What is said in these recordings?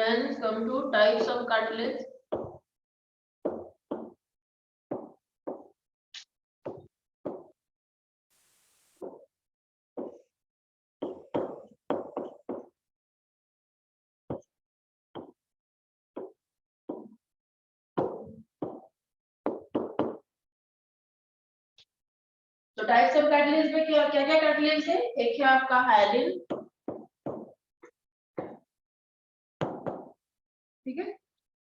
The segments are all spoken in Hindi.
Then come to types of cartilage. तो टाइप्स ऑफ कार्टिलेज में क्या क्या कार्टिलेज है? एक है आपका हाइलिन, ठीक है।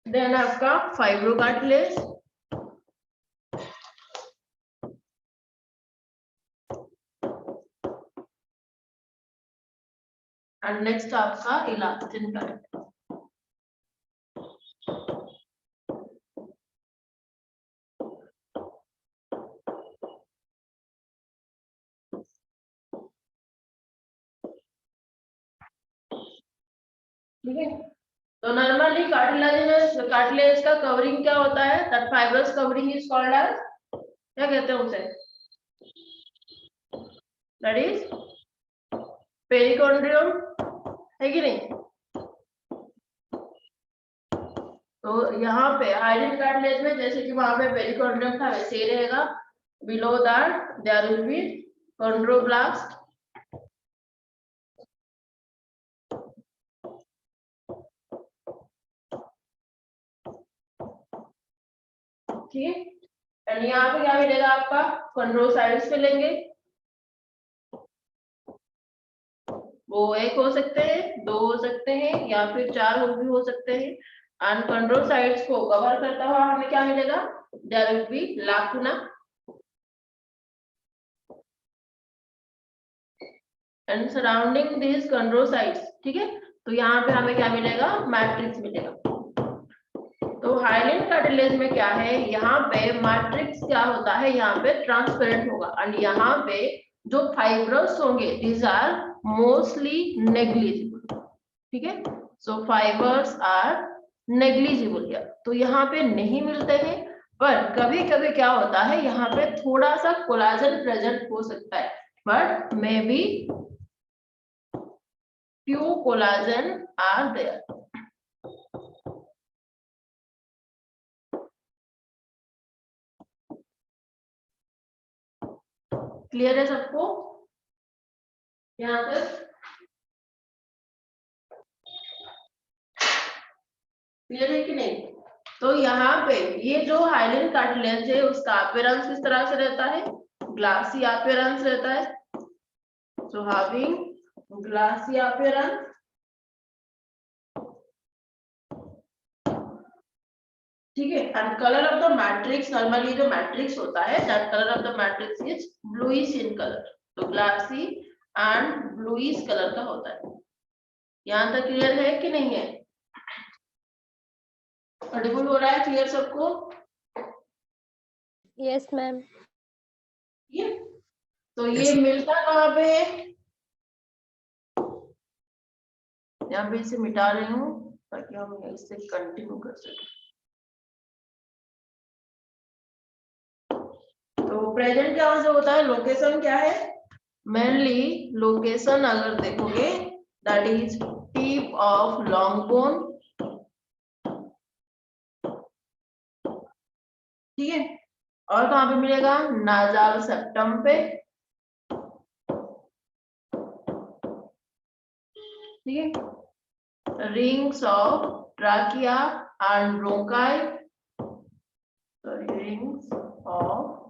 देन आपका फाइब्रो कार्टिलेज, एंड नेक्स्ट आपका इलास्टिन कार्टिलेज। ठीक है। तो नॉर्मली कार्टिलेज का कवरिंग क्या होता है? That fibrous covering is called as, क्या कहते हैं उसे? दैट इज पेरिकॉन्ड्रियम, है कि नहीं? तो यहाँ पे हाइलिन कार्टिलेज में जैसे कि वहां पे पेरिकॉन्ड्रियम था वैसे ही रहेगा। Below that there will be chondroblast, ठीक है। एंड यहाँ पे क्या मिलेगा आपका? कॉन्ड्रोसाइट्स मिलेंगे, वो एक हो सकते हैं, दो हो सकते हैं, या फिर चार भी हो सकते हैं। एंड कॉन्ड्रोसाइट्स को कवर करता हुआ हमें क्या मिलेगा? There will be lacuna, and surrounding this chondrocytes, ठीक है। तो यहाँ पे हमें क्या मिलेगा? मैट्रिक्स मिलेगा। तो हाइलिन कार्टिलेज में क्या है? यहाँ पे मैट्रिक्स क्या होता है? यहाँ पे ट्रांसपेरेंट होगा, एंड यहाँ पे जो फाइब्रस होंगे दीज आर मोस्टली नेग्लिजिबल, ठीक है। सो फाइबर्स आर नेग्लिजिबल हियर, तो यहाँ पे नहीं मिलते हैं। पर कभी कभी क्या होता है, यहाँ पे थोड़ा सा कोलाजन प्रेजेंट हो सकता है, but may be few collagen are there. Clear है सबको यहाँ तक? क्लियर है कि नहीं? तो यहाँ पे ये जो हाइलिन कार्टिलेज है उसका अपीयरेंस किस तरह से रहता है? ग्लासी अपीयरेंस रहता है। सो हैविंग ग्लासी अपीयरेंस, ठीक है। And colour of the matrix, normally जो मैट्रिक्स होता है that colour of the matrix is bluish in colour, तो ग्लासी एंड ब्लूइश कलर का होता है। यहाँ तक क्लियर है कि नहीं है? ऑडिबल हो रहा है? क्लियर सबको? Yes ma'am. ये तो ये मिलता कहाँ पे है? यहाँ पे इसे मिटा रही हूँ ताकि हम इससे कंटिन्यू कर सकें। तो प्रेजेंट कहाँ से होता है? लोकेशन क्या है? मेनली लोकेशन अगर देखोगे that is tip of long bone, ठीक है। और कहाँ पे मिलेगा? नाजाल सेप्टम पे, ठीक है। Rings of trachea and bronchi, sorry rings of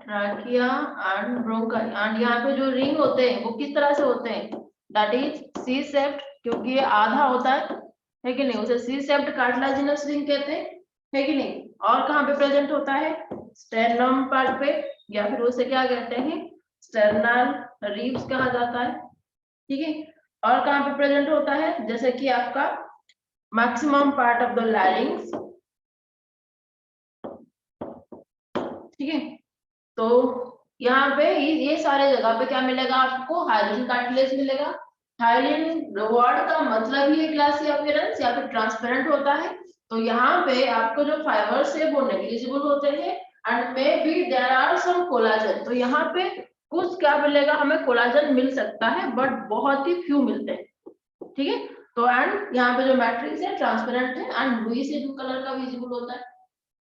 trachea and bronchi, and यहाँ पे जो रिंग होते हैं वो किस तरह से होते हैं? दैट इज सी शेप्ड, क्योंकि ये आधा होता है कि नहीं? उसे सी शेप्ड कार्टिलेजिनस रिंग कहते हैं, है कि नहीं? और कहाँ पे प्रेजेंट होता है? स्टेर्नम पार्ट पे, या फिर उसे क्या कहते हैं? स्टर्नल रिब्स कहा जाता है, ठीक है। और कहाँ पे प्रेजेंट होता है? जैसे कि आपका maximum part of the larynx, ठीक है। तो यहाँ पे ये सारे जगह पे क्या मिलेगा आपको? हाइलिन कार्टिलेज मिलेगा। हाइलिन वर्ड का मतलब ही ग्लासी अपीयरेंस या फिर ट्रांसपेरेंट होता है। तो यहाँ पे आपको जो फाइबर्स है वो नेग्लिजिबल होते हैं, and maybe there are some collagen. तो यहाँ पे कुछ क्या मिलेगा, हमें कोलाजन मिल सकता है बट बहुत ही फ्यू मिलते हैं, ठीक है। तो एंड यहाँ पे जो मैट्रिक्स है ट्रांसपेरेंट है एंड ब्लू से ब्लू कलर का विजिबल होता है।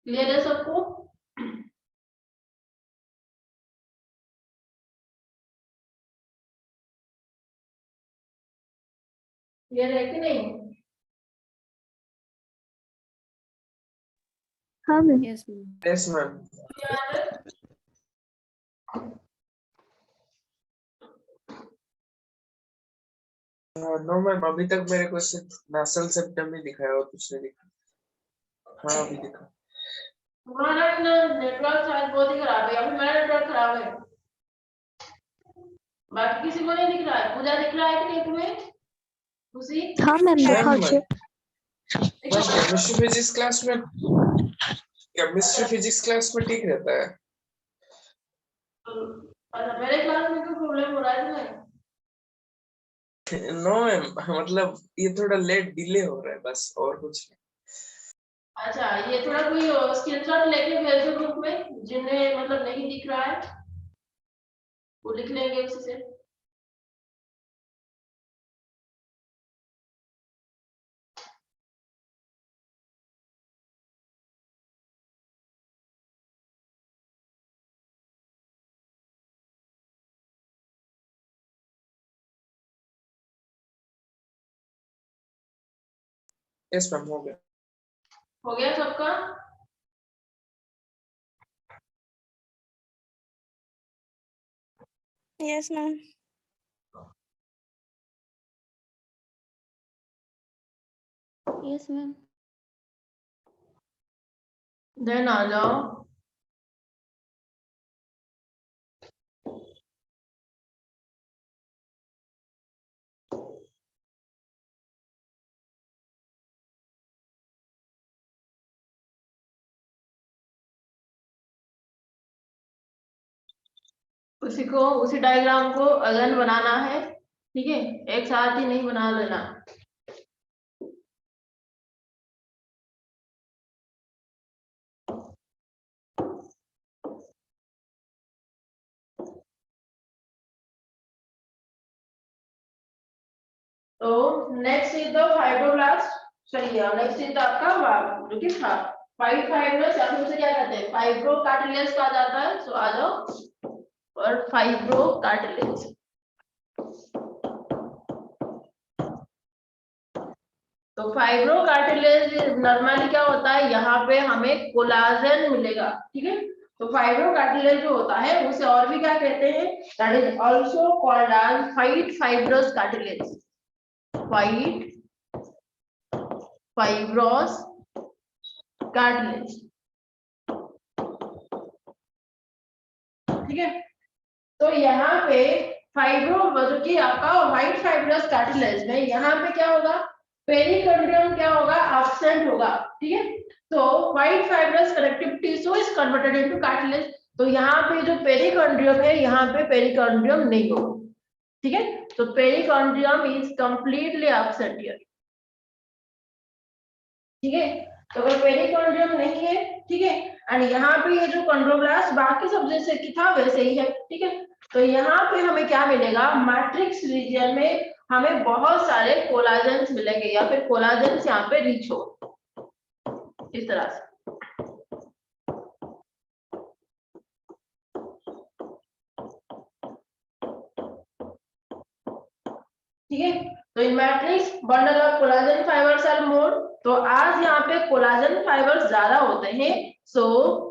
क्लियर है सबको? क्लियर है कि नहीं? हाँ ma'am. Yes ma'am. Yes ma'am. No ma'am, अभी तक मेरे को सिर्फ नासल सिम्टम ही दिखाया और कुछ नहीं दिखा। हाँ अभी दिखा। तुम्हारा नेटवर्क शायद बहुत ही खराब है या फिर मेरा नेटवर्क खराब है? बाकी किसी को नहीं दिख रहा है? पूजा दिख रहा है कि नहीं तुम्हें? खुशी? हाँ मैम दिखाओ मैम, छे। केमिस्ट्री फिजिक्स क्लास में ठीक रहता है। अच्छा, मेरे क्लास में क्यों प्रॉब्लम हो रहा है तुम्हें? नो मैम, मतलब ये थोड़ा लेट डिले हो रहा है बस, और कुछ नहीं। अच्छा, ये थोड़ा कोई स्क्रीनशॉट लेके भेज दो ग्रुप में, जिन्हें मतलब नहीं दिख रहा है वो लिख लेंगे उसी से। यस मैम, हो गया। हो गया सबका? Yes ma'am. Yes ma'am. Then आ जाओ उसी को, उसी डायग्राम को अगेन बनाना है, ठीक है। एक साथ ही नहीं बना लेना। तो नेक्स्ट इज द फाइब्रोब्लास्ट। चलिए नेक्स्ट इज आपका जो कि था फाइब्रोस, या फिर उसे क्या कहते हैं, फाइब्रो कार्टिलेज कहा जाता है। सो आ जाओ और फाइब्रो कार्टिलेज। तो फाइब्रो कार्टिलेज नॉर्मली क्या होता है, यहाँ पे हमें कोलाजन मिलेगा, ठीक है। तो फाइब्रो कार्टिलेज जो होता है उसे और भी क्या कहते हैं, that is also called as white fibrous cartilage. White fibrous cartilage, ठीक है। तो यहाँ पे फाइब्रो जो कि आपका व्हाइट फाइब्रस कार्टिलेज में यहाँ पे क्या होगा, पेरिकार्डियम क्या होगा, एब्सेंट होगा, ठीक है। तो white fibrous connective tissue is converted into cartilage. तो यहाँ पे जो पेरिकार्डियम है, यहाँ पे पेरिकार्डियम नहीं होगा, ठीक है। तो pericardium is completely absent here, ठीक है। तो अगर पेरिकार्डियम नहीं है, ठीक है, एंड यहाँ पे ये जो कॉन्ड्रोब्लास्ट बाकी सब जैसे कि था वैसे ही है, ठीक है। तो यहाँ पे हमें क्या मिलेगा, मैट्रिक्स रीजन में हमें बहुत सारे कोलाजेंस मिलेंगे या फिर कोलाजेंस यहाँ पे रीच हो इस तरह से, ठीक है। तो in matrix bundle of collagen fibres are more. तो आज यहाँ पे कोलाजन फाइबर्स ज्यादा होते हैं, so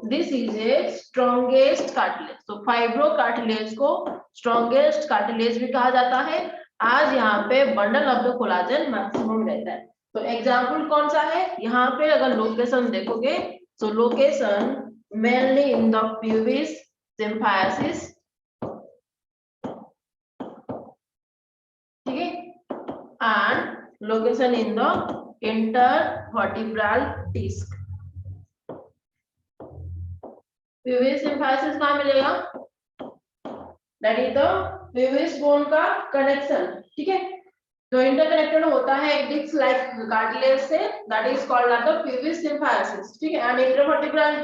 this is a strongest cartilage. तो फाइब्रो कार्टिलेज को स्ट्रॉन्गेस्ट कार्टिलेज भी कहा जाता है। आज यहाँ पे bundle of the collagen maximum रहता है। तो एग्जाम्पल कौन सा है, यहाँ पे अगर लोकेशन देखोगे, so location mainly in the pubis symphysis, ठीक है, and location in the intervertebral disc। pubis symphysis कहाँ मिलेगा, that is the pubis bone का कनेक्शन, ठीक है। जो इंटरकनेक्टेड होता है एक डिस्क लाइक कार्टिलेज से, that is called as the pubis symphysis, ठीक है। and intervertebral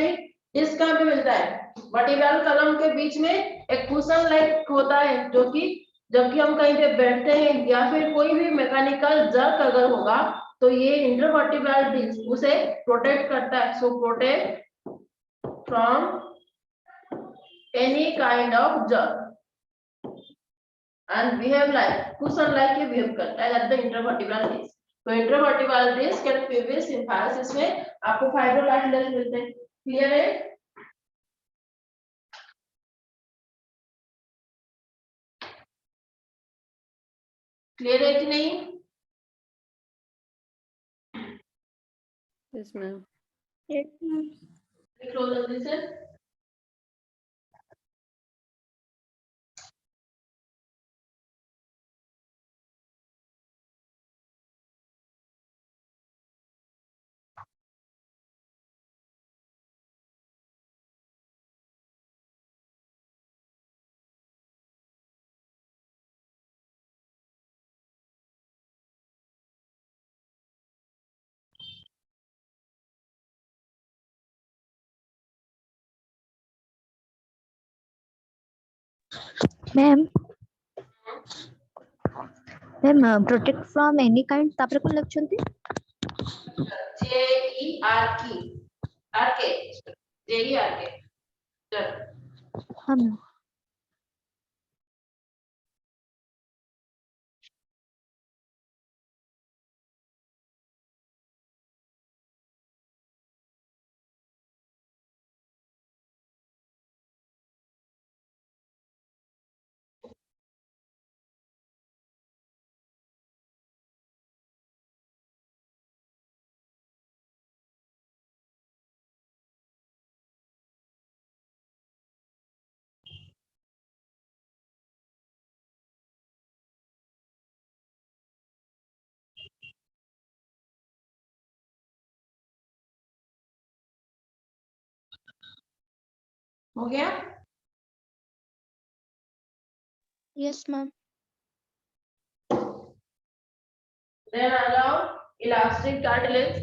disc कहाँ पे मिलता है, वर्टिब्रल कॉलम के बीच में एक कुशन लाइक होता है, जो कि जबकि हम कहीं पे बैठते हैं या फिर कोई भी मैकेनिकल जर्क अगर होगा तो ये इंटरवर्टिब्रल डिस्क उसे प्रोटेक्ट करता है। So protect from any kind of jerk and behave like cushion like ये behave करता है at the intervertebral disc। तो intervertebral disc and pelvis symphysis में आपको फाइब्रोकार्टिलेज मिलते हैं। क्लियर है? क्लियर है कि नहीं? Yes, ma'am. Yes, ma'am. Close the listen। Ma'am, protect from any kind तापर कोण लक्षण ती JERK RK JERK चल हाँ ma'am. हो गया? Yes, ma'am. Then allow elastic cartilage।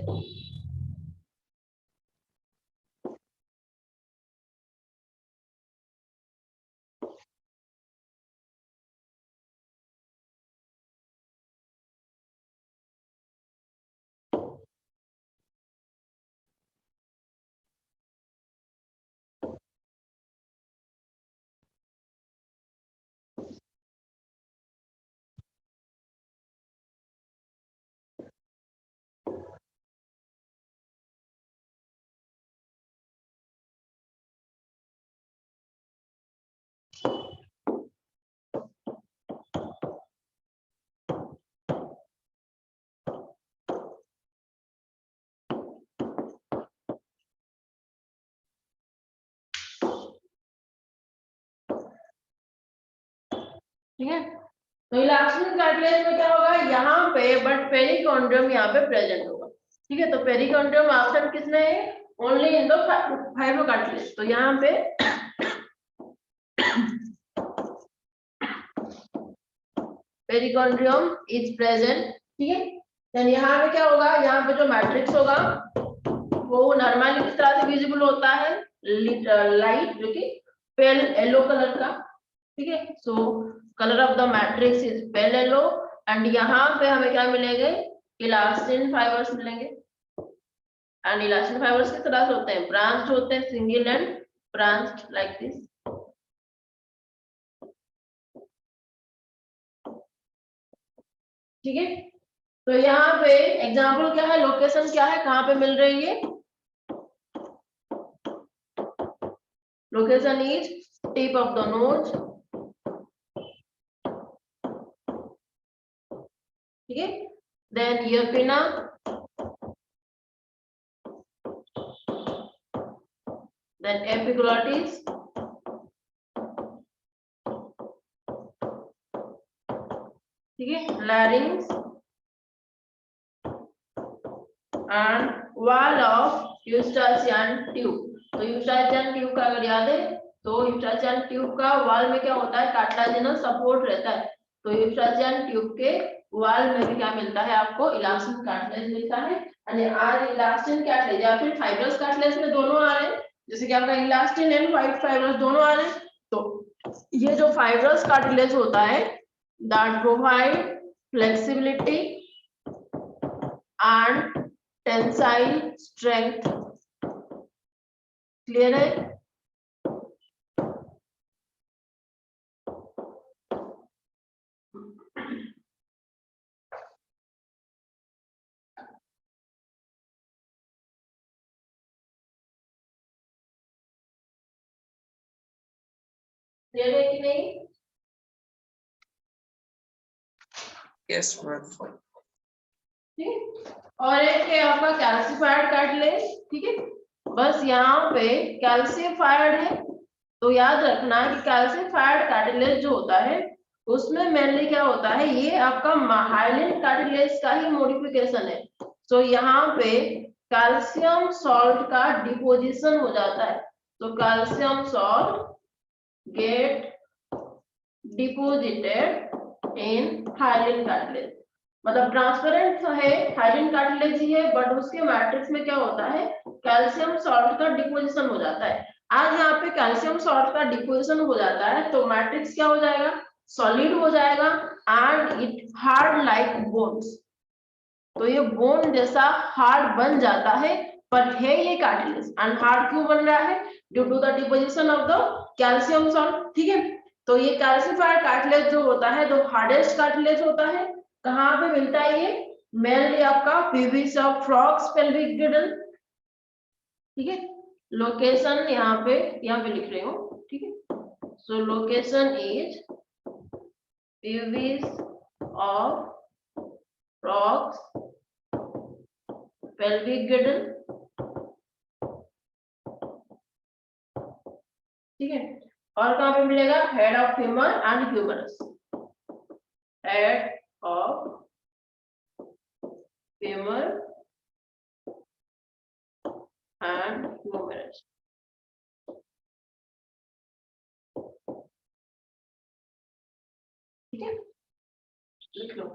ठीक है, तो इलास्टिक कार्टिलेज में क्या होगा यहाँ पे, बट पेरिकॉन्ड्रियम यहाँ पे प्रेजेंट होगा। ठीक है, तो पेरिकॉन्ड्रियम एब्सेंट किसमें है? Only in the fibrocartilage. तो यहाँ पे पेरिकॉन्ड्रियम इज प्रेजेंट। ठीक है, देन यहाँ पे क्या होगा, यहाँ पे जो मैट्रिक्स होगा वो नॉर्मली किस तरह से विजिबल होता है? लाइट जो कि पेल येलो कलर का। ठीक है, so colour of the matrix is pale yellow and यहाँ पे हमें क्या मिलेंगे? इलास्टिन फाइबर्स मिलेंगे। एंड इलास्टिन फाइबर्स किस तरह से होते हैं? ब्रांच होते हैं, single and branch like this. ठीक है, तो यहाँ पे एग्जाम्पल क्या है, लोकेशन क्या है, कहाँ पे मिल रही है? Location is tip of the nose. ठीक है, then ear pinna, then epiglottis, ठीक है, larynx and wall of Eustachian tube. तो यूस्टाचियन ट्यूब का अगर याद है तो यूस्टाचियन ट्यूब का वॉल में क्या होता है? कार्टिलेजिनस सपोर्ट रहता है। तो यूस्टाचियन ट्यूब के वॉल में भी क्या मिलता है आपको? इलास्टिन कार्टिलेज मिलता है। और आज इलास्टिन कार्टिलेज या फिर फाइब्रस कार्टिलेज में दोनों आ रहे हैं, जैसे कि आपका इलास्टिन एंड व्हाइट फाइब्रस दोनों आ रहे हैं, तो ये जो फाइब्रस कार्टिलेज होता है that provide flexibility and tensile strength. Clear है? क्लियर है कि नहीं? Yes ma'am. ठीक। और एक है आपका कैल्सिफाइड कार्टिलेज, ठीक है। बस यहाँ पे कैल्सिफाइड है, तो याद रखना कि कैल्सिफाइड कार्टिलेज जो होता है उसमें मेनली क्या होता है, ये आपका हाइलिन कार्टिलेज का ही मॉडिफिकेशन है। तो यहाँ पे कैल्शियम सॉल्ट का डिपोजिशन हो जाता है, तो calcium salt get deposited in hyaline cartilage. मतलब ट्रांसपेरेंट है, हाइलिन कार्टिलेज ही है, बट उसके मैट्रिक्स में क्या होता है, कैल्शियम सॉल्ट का डिपोजिशन हो जाता है। आज यहाँ पे कैल्शियम सॉल्ट का डिपोजिशन हो जाता है तो मैट्रिक्स क्या हो जाएगा, सॉलिड हो जाएगा and it hard like bones. तो ये बोन जैसा हार्ड बन जाता है, पर है ये कार्टिलेज। एंड हार्ड क्यों बन रहा है, due to the deposition of the calcium salt. ठीक है, तो ये कैल्सिफाइड कार्टिलेज जो होता है, जो हार्डेस्ट कार्टिलेज होता है, कहाँ पे मिलता है ये, मेनली आपका pelvis of frogs pelvic girdle. ठीक है, लोकेशन यहाँ पे लिख रही हूँ। ठीक है, so location is pelvis of frogs pelvic girdle. ठीक है, और कहाँ पे मिलेगा, head of femur and humerus. Head of femur and humerus। ठीक है, लिख लो।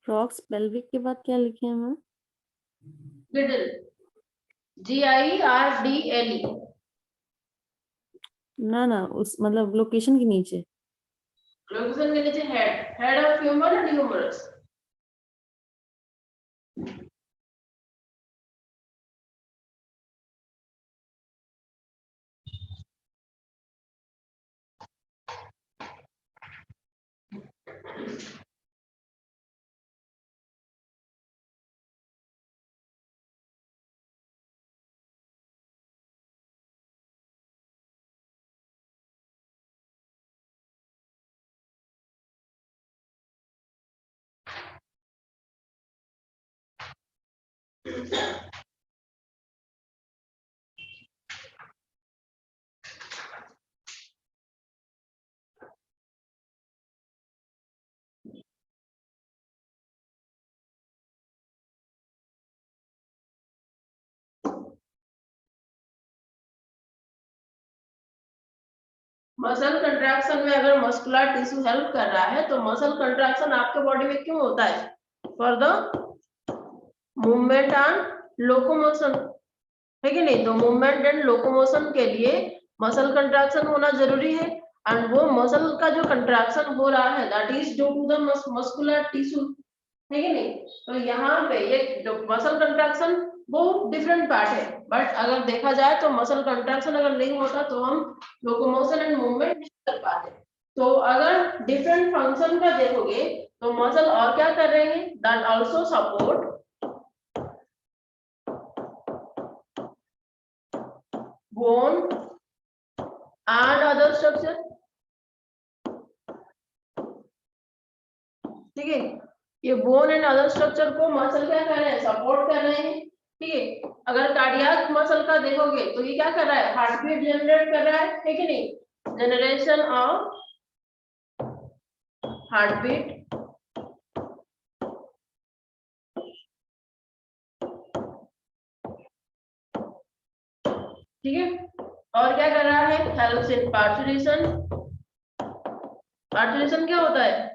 फ्रॉक्स पेल्विक के बाद क्या लिखे हैं मैम? Girdle, GIRDLE। ना उस मतलब लोकेशन के नीचे। लोकेशन के नीचे head of femur and humerus. Muscle contraction में अगर मस्कुलर टिश्यू हेल्प कर रहा है तो मसल कंट्रैक्शन आपके बॉडी में क्यों होता है, for the movement and locomotion, है कि नहीं। तो मूवमेंट एंड लोकोमोशन के लिए मसल कंट्रैक्शन होना जरूरी है, एंड वो मसल का जो कंट्रैक्शन हो रहा है that is due to the muscular tissue, है कि नहीं। तो यहाँ पे ये जो मसल कंट्रैक्शन बहुत डिफरेंट पार्ट है, बट अगर देखा जाए तो मसल कंट्रैक्शन अगर नहीं होता तो हम लोकोमोशन एंड मूवमेंट नहीं कर पाते। तो अगर डिफरेंट फंक्शन का देखोगे तो मसल और क्या कर रहे हैं, that also support bone and other structure. ठीक है, ये बोन एंड अदर स्ट्रक्चर को मसल क्या कर रहे हैं, सपोर्ट कर रहे हैं। ठीक है। अगर कार्डियक मसल का देखोगे तो ये क्या कर रहा है, हार्ट बीट जनरेट कर रहा है कि नहीं, जनरेशन ऑफ हार्ट बीट, ठीक है। और क्या कर रहा है, हेल्प्स इन पार्चुरेशन। पार्चुरेशन क्या होता है,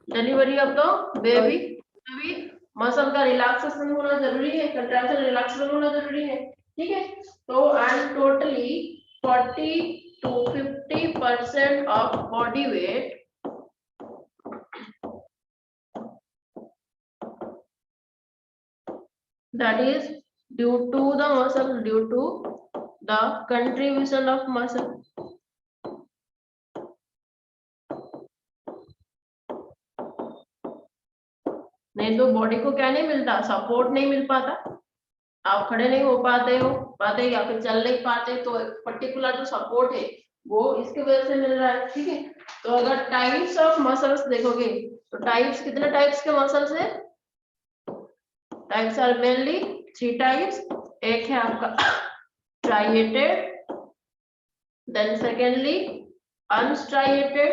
डिलीवरी ऑफ द बेबी। तभी मसल का रिलैक्सेशन होना जरूरी है, कंट्रैक्शन रिलैक्सेशन होना जरूरी है, ठीक है। तो and totally 40 to 50% of body weight that is due to the muscle, due to the contribution of muscle. नहीं तो बॉडी को क्या नहीं मिलता, सपोर्ट नहीं मिल पाता, आप खड़े नहीं हो पाते या फिर चल नहीं पाते, तो पर्टिकुलर जो सपोर्ट है वो इसके वजह से मिल रहा है, ठीक है। तो अगर टाइप्स ऑफ मसल्स देखोगे तो टाइप्स, कितने टाइप्स के मसल्स है, टाइप्स आर मेनली 3 टाइप्स। एक है आपका striated, then secondly unstriated,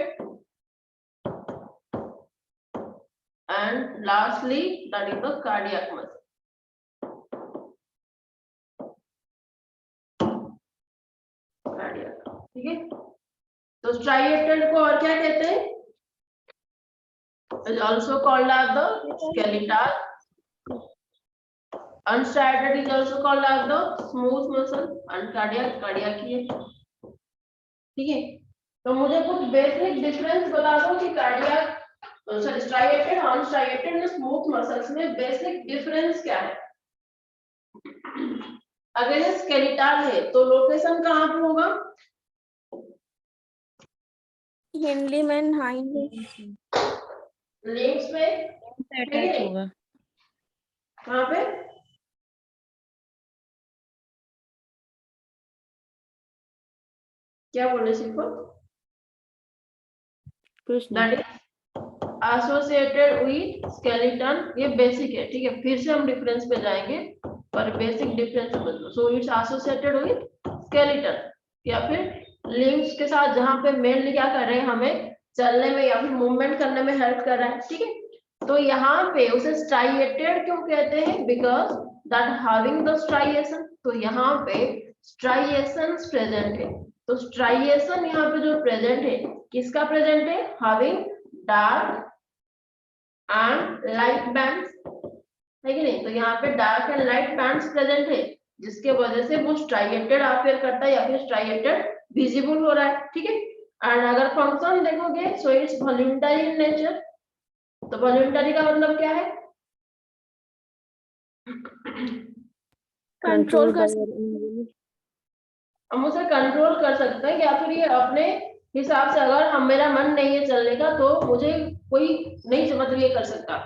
and lastly that is the cardiac muscle. Cardiac, ठीक है। तो striated को और क्या कहते हैं, is also called as the skeletal. Unstriated is also called as the smooth muscle, and cardiac ही है, ठीक है। तो मुझे कुछ बेसिक डिफरेंस बता दो कि कार्डियक, सॉरी, striated, unstriated और स्मूथ मसल्स में बेसिक डिफरेंस क्या है। अगर ये स्केलेटल है तो लोकेशन कहाँ पे होगा, हिंडली में हाइंड लिम्स में, अटैच होगा। कहाँ पे, क्या बोले सिर्फ, कुछ नहीं। That is associated with skeleton, ये बेसिक है, ठीक है। फिर से हम डिफरेंस पे जाएंगे, पर बेसिक डिफरेंस समझ लो। So it's associated with skeleton, या फिर लिम्स के साथ, जहाँ पे मेनली क्या कर रहे हैं, हमें चलने में या फिर मूवमेंट करने में हेल्प कर रहा है, ठीक है। तो यहाँ पे उसे स्ट्राइएटेड क्यों कहते हैं, because that having the striation, तो यहाँ पे स्ट्राइएशंस प्रेजेंट है। तो स्ट्राइएशन यहाँ पे जो प्रेजेंट है, किसका प्रेजेंट है, having dark and light bands, है कि नहीं। तो यहाँ पे dark and light bands present है, जिसके वजह से वो स्ट्राइएटेड अपीयर करता है या फिर स्ट्राइएटेड विजिबल हो रहा है, ठीक है। एंड अगर फंक्शन देखोगे, so it's voluntary in nature. तो वॉल्यूंटरी का मतलब क्या है, कंट्रोल कर हम उसे कंट्रोल कर सकते हैं, या फिर ये अपने हिसाब से, अगर हम, मेरा मन नहीं है चलने का तो मुझे कोई नहीं, मतलब ये कर सकता,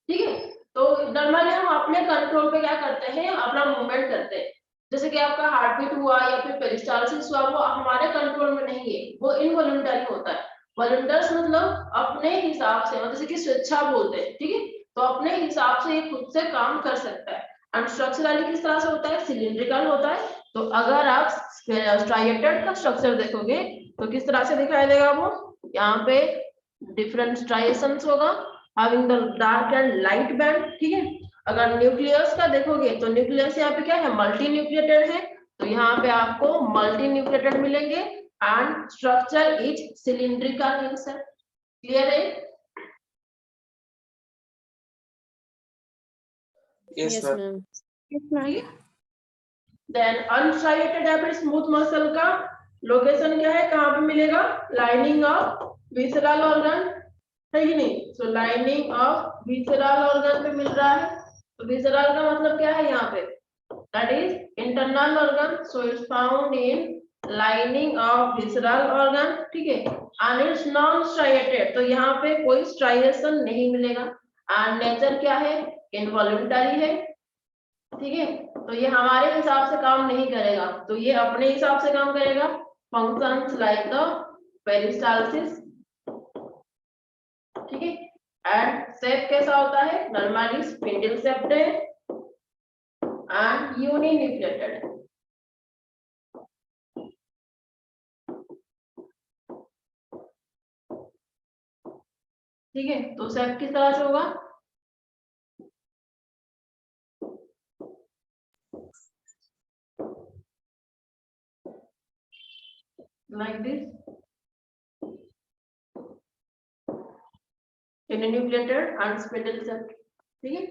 ठीक है। तो नॉर्मली हम अपने कंट्रोल पे क्या करते हैं, अपना मूवमेंट करते हैं। जैसे कि आपका हार्ट बीट हुआ या फिर पेरिस्टाल्सिस हुआ, वो हमारे कंट्रोल में नहीं है, वो इनवॉल्यूंटरी होता है। वॉलंटियर्स मतलब अपने हिसाब से, जैसे कि स्वेच्छा बोलते हैं, ठीक है। तो अपने हिसाब से ये खुद से काम कर सकता है। एंड स्ट्रक्चरली किस तरह से होता है, सिलिंड्रिकल होता है। तो अगर आप स्ट्राइएटेड का स्ट्रक्चर देखोगे तो किस तरह से दिखाई देगा, वो यहाँ पे डिफरेंट स्ट्राइएशंस होगा, having the dark and light band, ठीक है। अगर न्यूक्लियस का देखोगे तो न्यूक्लियस यहाँ पे क्या है, मल्टी न्यूक्लिएटेड है, तो यहाँ पे आपको मल्टी न्यूक्लिएटेड मिलेंगे, and structure is cylindrical in shape. Clear है, यस मैम। देन अनस्ट्राइएटेड या फिर स्मूथ मसल का लोकेशन क्या है, कहाँ पे मिलेगा, लाइनिंग ऑफ विसरल ऑर्गन, है कि नहीं। सो लाइनिंग ऑफ विसरल ऑर्गन पे मिल रहा है। तो विसरल का मतलब क्या है यहाँ पे, that is internal organ, so it's found in lining of visceral organ, ठीक है। एंड इट्स नॉन स्ट्राइएटेड, तो यहाँ पे कोई स्ट्राइएशन नहीं मिलेगा, एंड नेचर क्या है, इनवॉल्यूंटरी है, ठीक है। तो ये हमारे हिसाब से काम नहीं करेगा, तो ये अपने हिसाब से काम करेगा। फंक्शंस लाइक द पेरिस्टाल्सिस, ठीक है। एंड शेप कैसा होता है, नॉर्मली स्पिंडल शेप्ड है एंड यूनिन्यूक्लिएटेड है। ठीक है, तो शेप किस तरह से होगा, like this, uninucleated and spindle shaped. ठीक है,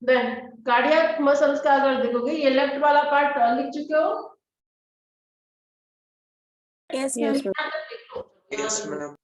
देन कार्डियक मसल्स का अगर देखोगे, ये लेफ्ट वाला पार्ट लिख चुके हो, Yes, Yes, ma'am. ma'am. लिख लो। Yes ma'am.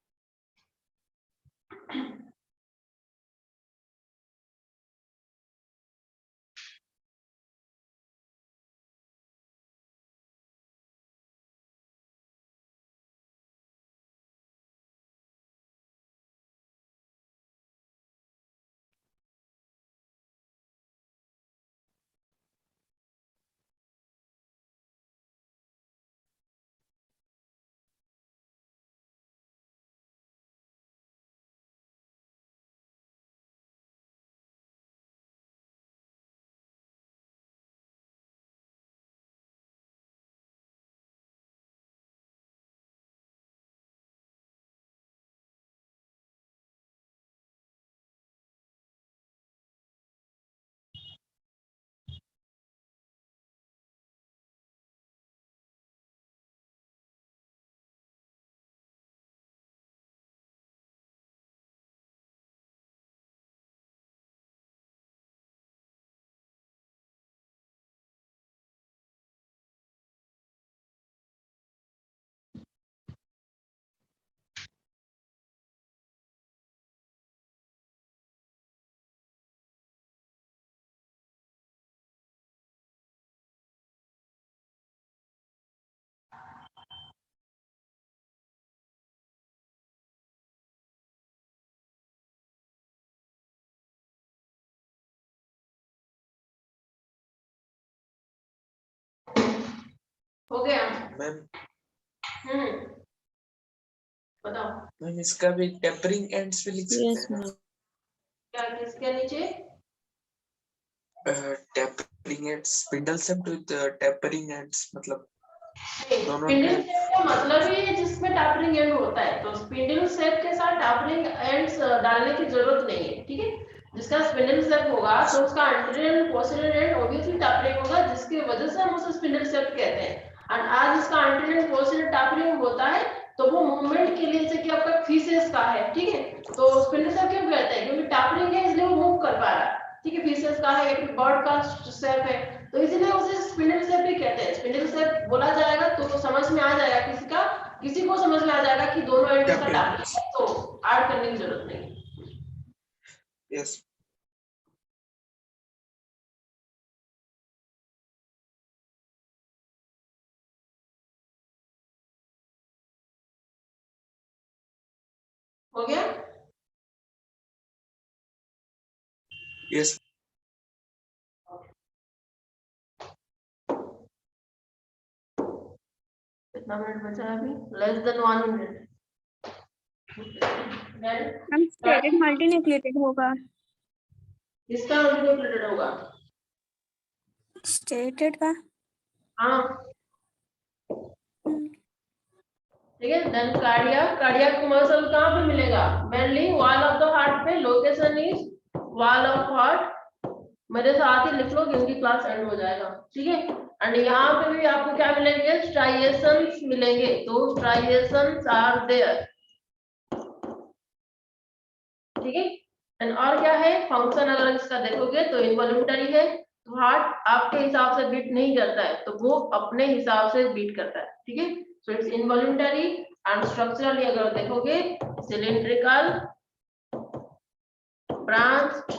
हो गया मैम बताओ मैम इसका भी टेपरिंग एंड्स पे लिख Yes, सकते हैं ma'am. क्या किसके नीचे, ना? Tapering ends, spindle shaped with tapering ends, मतलब दोनों स्पिंडल के। शेप का मतलब ही है जिसमें टैपरिंग एंड होता है, तो स्पिंडल शेप के साथ टैपरिंग एंड्स डालने की जरूरत नहीं है। ठीक है, जिसका स्पिंडल शेप होगा तो उसका anterior and posterior and obviously tapering होगा, जिसकी वजह से हम उसे स्पिंडल शेप कहते हैं। एंड आज इसका एंटीरियर एंड पोस्टीरियर टैपरिंग होता है तो वो मूवमेंट के लिए, जैसे कि आपका फीसेस का है, ठीक है, तो स्पिंडल शेप क्यों कहते हैं, क्योंकि टैपरिंग है इसलिए वो मूव कर पा रहा है। ठीक है, फीसेस का है, एक बर्ड का शेप है, तो इसीलिए उसे स्पिंडल शेप भी कहते हैं। स्पिंडल शेप बोला जाएगा तो समझ में आ जाएगा, किसी को समझ में आ जाएगा कि दोनों एंड का टैपरिंग है, तो ऐड करने की जरूरत नहीं। यस हो गया, यस कितना मिनट बचा है अभी, लेस देन 1 मिनट। देन हम स्टेटेड मल्टीन्यूक्लिएटेड होगा, इसका मल्टीप्लिकेटेड होगा, स्टेटेड का। हाँ ठीक है। देन कार्डियक मसल कहाँ पे मिलेगा, mainly wall of the heart पे, location is wall of heart. मेरे साथ ही लिख लो क्योंकि क्लास एंड हो जाएगा। ठीक है, एंड यहाँ पे भी आपको क्या मिलेंगे, स्ट्राइएशंस मिलेंगे, तो स्ट्राइएशंस आर देयर। ठीक है, एंड और क्या है फंक्शन, अगर इसका देखोगे तो इनवॉल्यूंटरी है, तो हार्ट आपके हिसाब से बीट नहीं करता है, तो वो अपने हिसाब से बीट करता है। ठीक है, so it's involuntary and structurally अगर देखोगे, सिलिंड्रिकल, ब्रांच्ड,